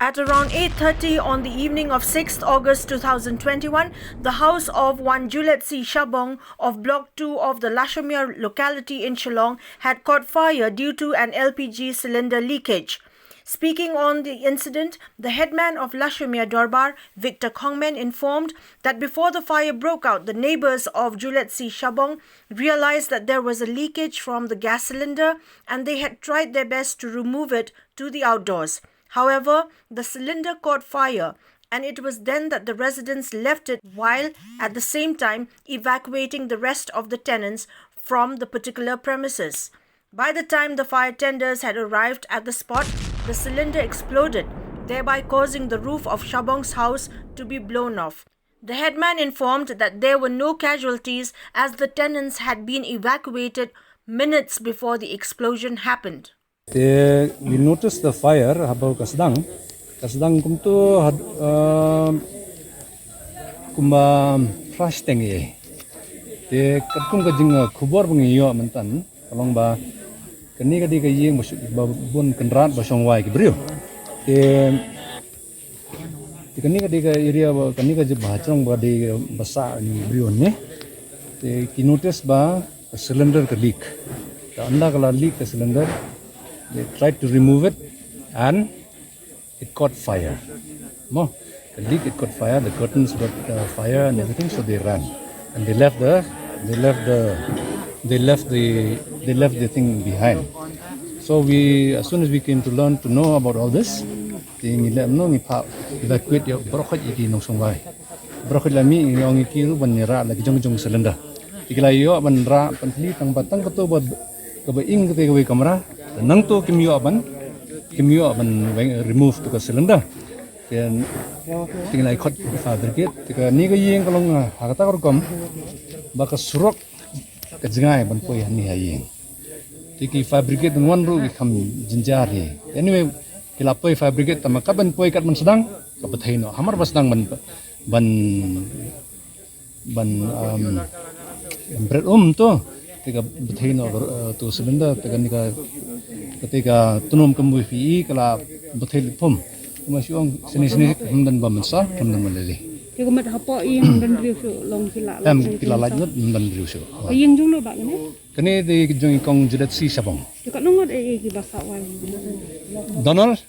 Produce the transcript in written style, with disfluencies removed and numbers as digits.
At around 8:30 on the evening of 6th August 2021, the house of one JULETCY Shabong of Block 2 of the Lachaumiere locality in Shillong had caught fire due to an LPG cylinder leakage. Speaking on the incident, the headman of Lachaumiere DORBAR, KHONGMEN, informed that before the fire broke out, the neighbours of JULETCY Shabong realised that there was a leakage from the gas cylinder and they had tried their best to remove it to the outdoors. However, the cylinder caught fire and it was then that the residents left it while at the same time evacuating the rest of the tenants from the particular premises. By the time the fire tenders had arrived at the spot, the cylinder exploded, thereby causing the roof of Shabong's house to be blown off. The headman informed that there were no casualties as the tenants had been evacuated minutes before the explosion happened. We noticed the fire habang kasdang kumto kumba flash tengi te katkum ka jinga khubor bungi yo mantan kalong ba kani ka di ka yeng bun kenrat ba songwai ki brio te kani ka di ka area ba kani ka je bachong ba di basa ni brio ne te ki notice ba cylinder ka leak ta anda kala leak ka cylinder. They tried to remove it and it caught fire. The leak, it caught fire, the curtains got fire and everything, so they ran. And they left the thing behind. So as soon as we came to know about all this, we evacuate your brokot iki nong songwai. Brokot lami yung ikiru banira lagi jong cylinder. Ikilayo banra pantli tang batang kato bod kabaing kete kamera. Nang to kimyo aban remove to the cylinder then tinggal ikut fabricate tika ni ka yeng kalong hakata korkom baka surok ka jingai ban poi hani hayeng tiki fabricate one ru kam jinjari anyway kila poi fabricate tamaka ban poi kat man sedang ka pathaino hamar basdang ban bread to tika pathaino to cylinder tika ni ka ketika tunum kembui fi kala betul pum masyong seni dan bamansa dan malele ko mat hapo ing dan riusu long sila lajut dan riusu ing jung lo ba ne kene de jong kong JULETCY Shabong ko nongot e ki basa wal Donald